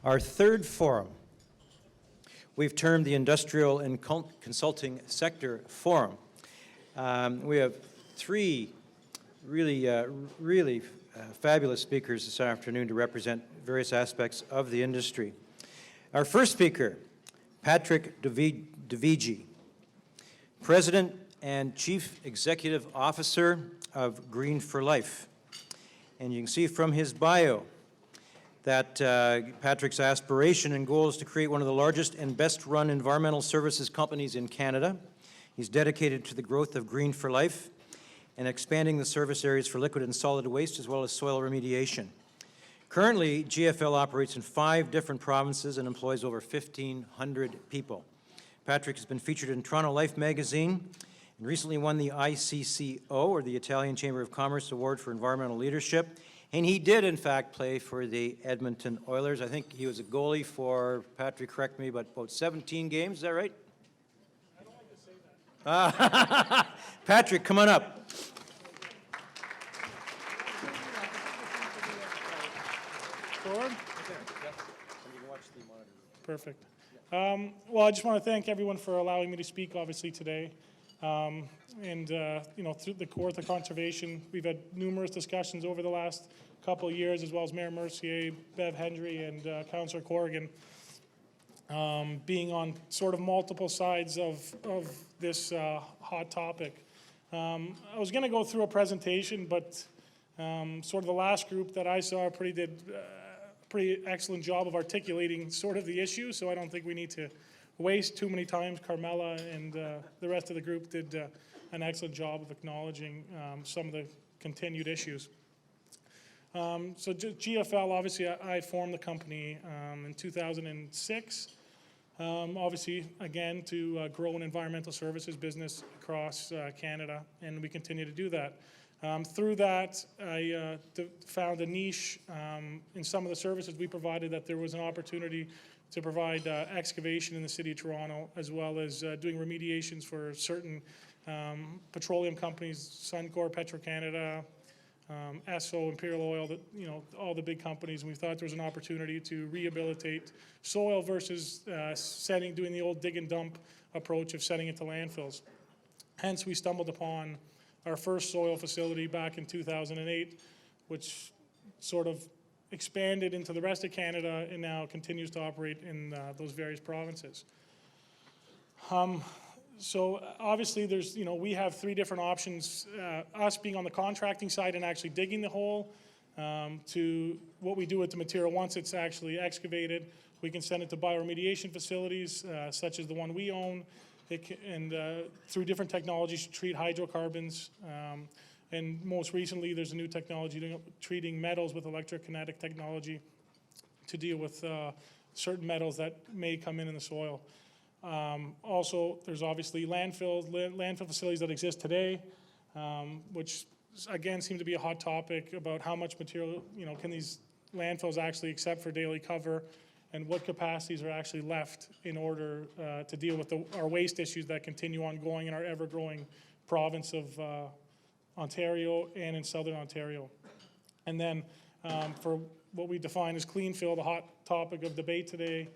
Our third forum, we've termed the Industrial and Consulting Sector Forum. We have three really fabulous speakers this afternoon to represent various aspects of the industry. Our first speaker, Patrick Dovigi, President and Chief Executive Officer of Green for Life. And you can see from his bio that Patrick's aspiration and goal is to create one of the largest and best-run environmental services companies in Canada. He's dedicated to the growth of Green for Life and expanding the service areas for liquid and solid waste as well as soil remediation. Currently, GFL operates in 5 different provinces and employs over 1,500 people. Patrick has been featured in Toronto Life magazine and recently won the ICCO, or the Italian Chamber of Commerce Award for Environmental Leadership. And he did, in fact, play for the Edmonton Oilers. I think he was a goalie for, Patrick, correct me, but about 17 games, is that right? I don't like to say that. Patrick, come on up. Forward? Perfect. Well, I just want to thank everyone for allowing me to speak, obviously, today. You know, through the Kawartha Conservation, we've had numerous discussions over the last couple of years, as well as Mayor Mercier, Bev Hendry, and Councillor Corrigan, being on sort of multiple sides of this hot topic. I was going to go through a presentation, but sort of the last group that I saw did a pretty excellent job of articulating sort of the issue, so I don't think we need to waste too many times. Carmela and the rest of the group did an excellent job of acknowledging some of the continued issues. So GFL, obviously, I formed the company in 2006, obviously, again, to grow an environmental services business across Canada, and we continue to do that. Through that, I found a niche in some of the services we provided, that there was an opportunity to provide excavation in the City of Toronto, as well as doing remediations for certain petroleum companies, Suncor, Petro-Canada, Esso, Imperial Oil, you know, all the big companies. And we thought there was an opportunity to rehabilitate soil versus doing the old dig and dump approach of sending it to landfills. Hence, we stumbled upon our first soil facility back in 2008, which sort of expanded into the rest of Canada and now continues to operate in those various provinces. So obviously there's, you know, we have 3 different options, us being on the contracting side and actually digging the hole, to what we do with the material once it's actually excavated. We can send it to bioremediation facilities, such as the one we own, through different technologies to treat hydrocarbons. And most recently, there's a new technology treating metals with electrokinetic technology to deal with certain metals that may come in the soil. Also, there's obviously landfill facilities that exist today, which again seem to be a hot topic about how much material, you know, can these landfills actually accept for daily cover, and what capacities are actually left in order to deal with our waste issues that continue ongoing in our ever-growing province of Ontario and in Southern Ontario. And then for what we define as clean fill, the hot topic of debate today,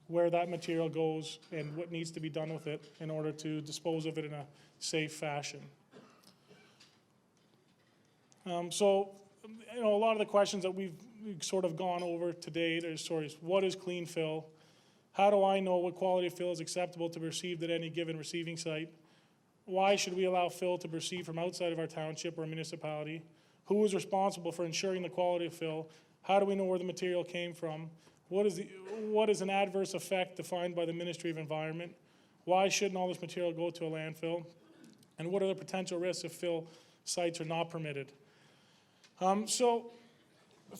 where that material goes and what needs to be done with it in order to dispose of it in a safe fashion. So, you know, a lot of the questions that we've sort of gone over today, there's sort of, what is clean fill? How do I know what quality of fill is acceptable to be received at any given receiving site? Why should we allow fill to be received from outside of our township or municipality? Who is responsible for ensuring the quality of fill? How do we know where the material came from? What is an adverse effect defined by the Ministry of Environment? Why shouldn't all this material go to a landfill? And what are the potential risks if fill sites are not permitted? So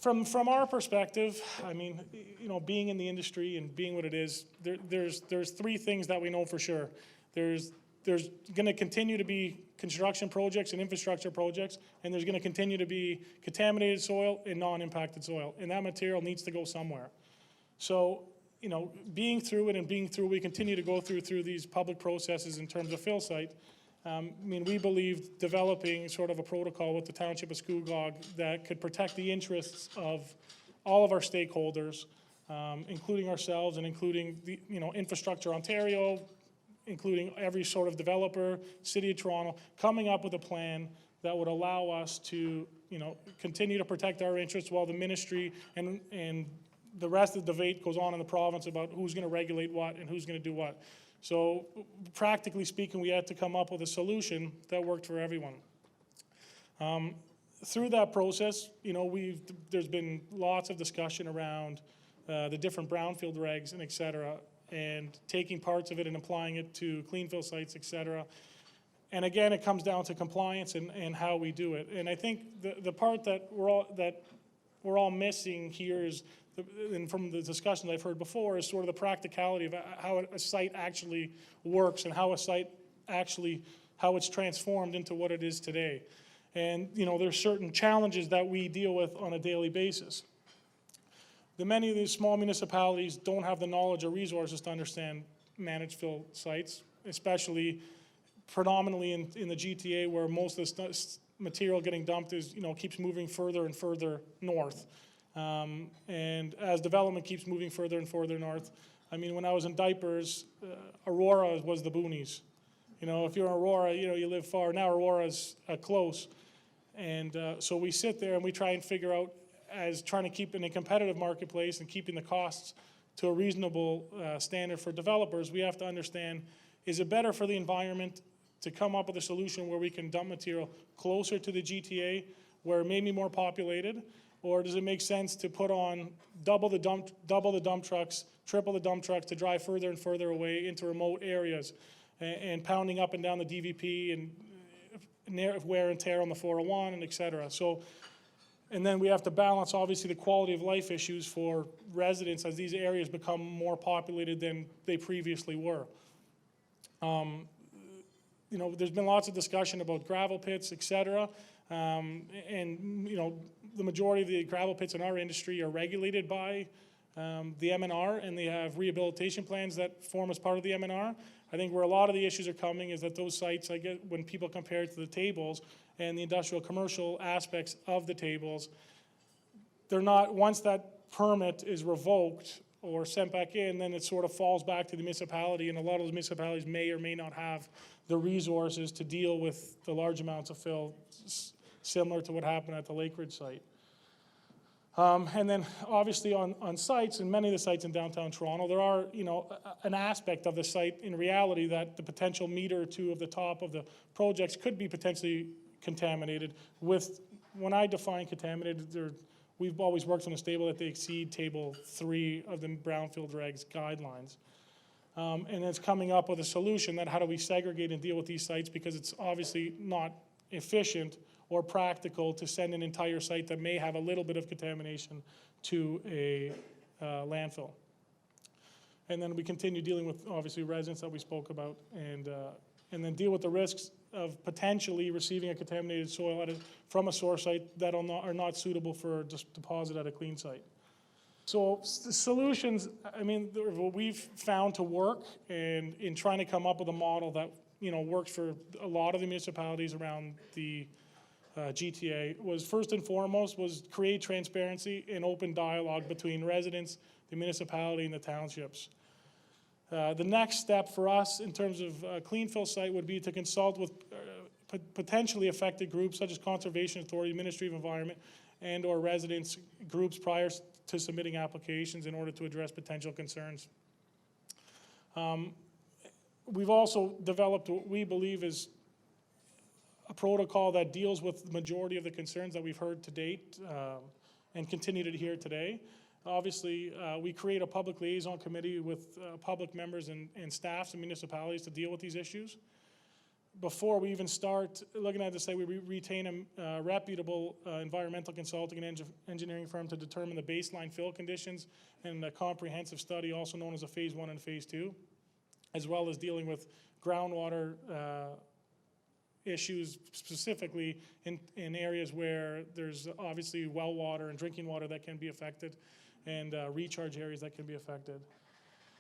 from our perspective, I mean, you know, being in the industry and being what it is, there's 3 things that we know for sure. There's going to continue to be construction projects and infrastructure projects, and there's going to continue to be contaminated soil and non-impacted soil, and that material needs to go somewhere. So, you know, we continue to go through these public processes in terms of fill site. I mean, we believe developing sort of a protocol with the Township of Scugog that could protect the interests of all of our stakeholders, including ourselves and including the, Infrastructure Ontario, including every sort of developer, City of Toronto, coming up with a plan that would allow us to, continue to protect our interests while the ministry and the rest of the debate goes on in the province about who's going to regulate what and who's going to do what. So practically speaking, we had to come up with a solution that worked for everyone. Through that process, there's been lots of discussion around the different brownfield regs and et cetera, and taking parts of it and applying it to cleanfill sites, et cetera. And again, it comes down to compliance and how we do it. And I think the part that we're all missing here is, and from the discussions I've heard before, is sort of the practicality of how a site actually works and how a site actually, how it's transformed into what it is today. And there's certain challenges that we deal with on a daily basis. Many of these small municipalities don't have the knowledge or resources to understand managed fill sites, especially predominantly in the GTA, where most of the material getting dumped is, keeps moving further and further north. And as development keeps moving further and further north, I mean, when I was in diapers, Aurora was the boonies. If you're in Aurora, you live far. Now Aurora's close. And so we sit there and we try and figure out, as trying to keep in a competitive marketplace and keeping the costs to a reasonable standard for developers, we have to understand, is it better for the environment to come up with a solution where we can dump material closer to the GTA, where it may be more populated, or does it make sense to put on double the dump trucks, triple the dump trucks to drive further and further away into remote areas and pounding up and down the DVP and wear and tear on the 401 and et cetera. So, and then we have to balance, obviously, the quality of life issues for residents as these areas become more populated than they previously were. There's been lots of discussion about gravel pits, et cetera. The majority of the gravel pits in our industry are regulated by the M&R, and they have rehabilitation plans that form as part of the M&R. I think where a lot of the issues are coming is that those sites, I get when people compare it to the tables and the industrial commercial aspects of the tables, they're not, once that permit is revoked or sent back in, then it sort of falls back to the municipality, and a lot of those municipalities may or may not have the resources to deal with the large amounts of fill, similar to what happened at the Lake Ridge site. And then obviously on sites, and many of the sites in downtown Toronto, there are, an aspect of the site in reality that the potential meter or two of the top of the projects could be potentially contaminated with, when I define contaminated, we've always worked on a table that they exceed table 3 of the brownfield regs guidelines. And it's coming up with a solution that how do we segregate and deal with these sites, because it's obviously not efficient or practical to send an entire site that may have a little bit of contamination to a landfill. And then we continue dealing with, obviously, residents that we spoke about, and then deal with the risks of potentially receiving a contaminated soil from a source site that are not suitable for deposit at a clean site. So the solutions, I mean, what we've found to work, and in trying to come up with a model that works for a lot of the municipalities around the GTA, was first and foremost was create transparency and open dialogue between residents, the municipality, and the townships. The next step for us in terms of a clean fill site would be to consult with potentially affected groups such as Conservation Authority, Ministry of Environment, and or residents groups prior to submitting applications in order to address potential concerns. We've also developed what we believe is a protocol that deals with the majority of the concerns that we've heard to date and continue to hear today. Obviously, we create a public liaison committee with public members and staffs and municipalities to deal with these issues. Before we even start looking at this, say we retain a reputable environmental consulting and engineering firm to determine the baseline fill conditions, and a comprehensive study, also known as a phase 1 and phase 2, as well as dealing with groundwater issues, specifically in areas where there's obviously well water and drinking water that can be affected, and recharge areas that can be affected.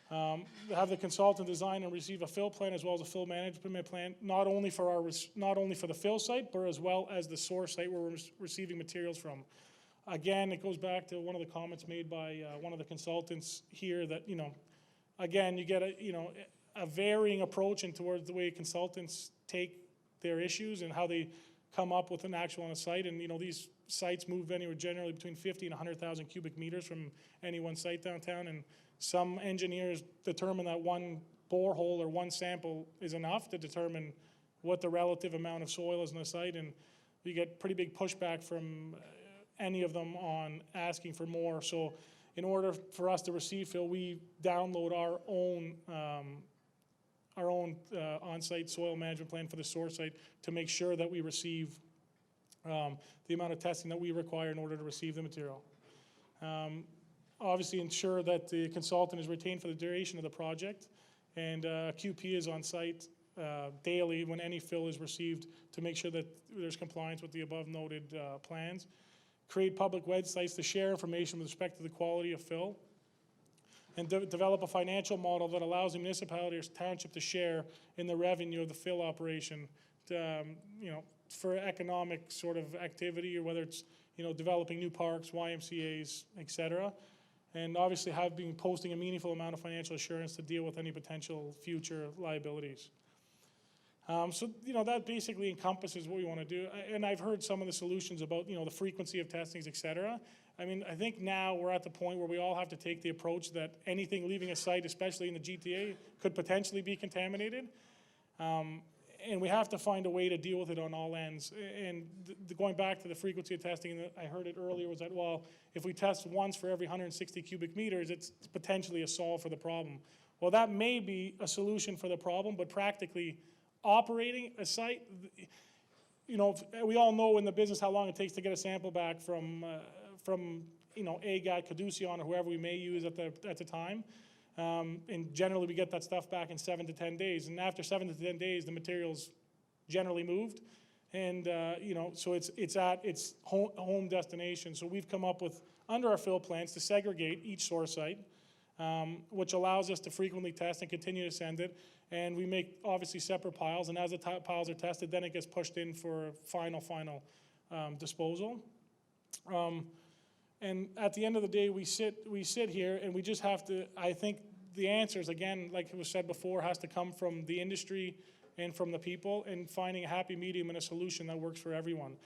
Have the consultant design and receive a fill plan as well as a fill management plan, not only for the fill site, but as well as the source site where we're receiving materials from. Again, it goes back to one of the comments made by one of the consultants here that, again, you get a varying approach in towards the way consultants take their issues and how they come up with an actual on a site. And, these sites move anywhere generally between 50 and 100,000 cubic meters from any one site downtown. And some engineers determine that one borehole or one sample is enough to determine what the relative amount of soil is on the site. And we get pretty big pushback from any of them on asking for more. So in order for us to receive fill, we download our own on-site soil management plan for the source site to make sure that we receive the amount of testing that we require in order to receive the material. Obviously ensure that the consultant is retained for the duration of the project, and QP is on site daily when any fill is received to make sure that there's compliance with the above noted plans. Create public websites to share information with respect to the quality of fill, and develop a financial model that allows the municipality or township to share in the revenue of the fill operation, for economic sort of activity, or whether it's, developing new parks, YMCAs, et cetera. And obviously been posting a meaningful amount of financial assurance to deal with any potential future liabilities. So, that basically encompasses what we want to do. And I've heard some of the solutions about, the frequency of testings, et cetera. I mean, I think now we're at the point where we all have to take the approach that anything leaving a site, especially in the GTA, could potentially be contaminated. And we have to find a way to deal with it on all ends. And going back to the frequency of testing, and I heard it earlier, was that, well, if we test once for every 160 cubic meters, it's potentially a solve for the problem. Well, that may be a solution for the problem, but practically operating a site, we all know in the business how long it takes to get a sample back from AGAT, Caduceon, or whoever we may use at the time. And generally we get that stuff back in 7 to 10 days. And after 7 to 10 days, the material's generally moved. And, so it's at its home destination. So we've come up with, under our fill plans, to segregate each source site, which allows us to frequently test and continue to send it. And we make, obviously, separate piles. And as the piles are tested, then it gets pushed in for final disposal. And at the end of the day, we sit here and we just have to, I think the answers, again, like it was said before, has to come from the industry and from the people, and finding a happy medium and a solution that works for everyone.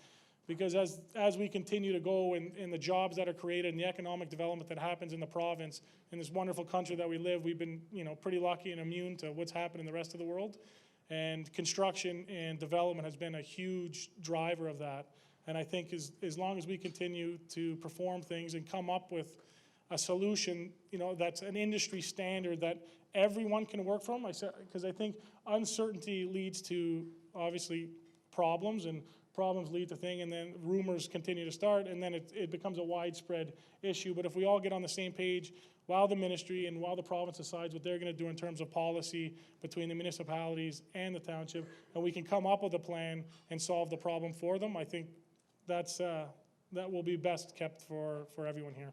Because as we continue to go in the jobs that are created and the economic development that happens in the province, in this wonderful country that we live, we've been pretty lucky and immune to what's happened in the rest of the world. And construction and development has been a huge driver of that. And I think as long as we continue to perform things and come up with a solution, that's an industry standard that everyone can work from, because I think uncertainty leads to, obviously, problems, and problems lead to things, and then rumors continue to start, and then it becomes a widespread issue. But if we all get on the same page, while the ministry and while the province decides what they're going to do in terms of policy between the municipalities and the township, and we can come up with a plan and solve the problem for them, I think that will be best kept for everyone here.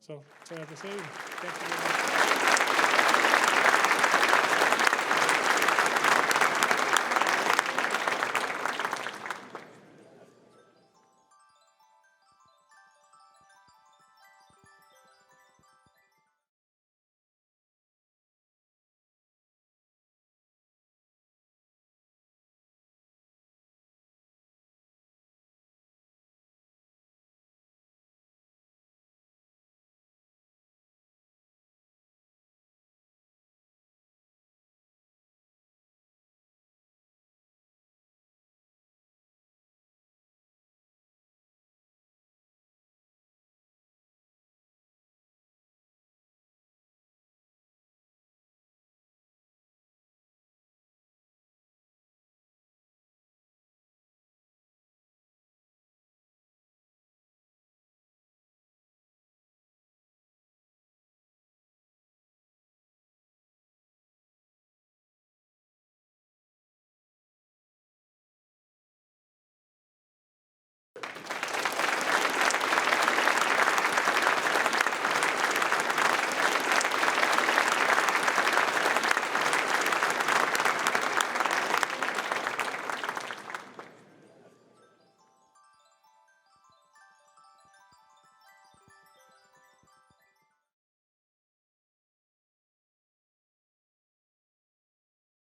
So that's all I have to say. Thank you very much.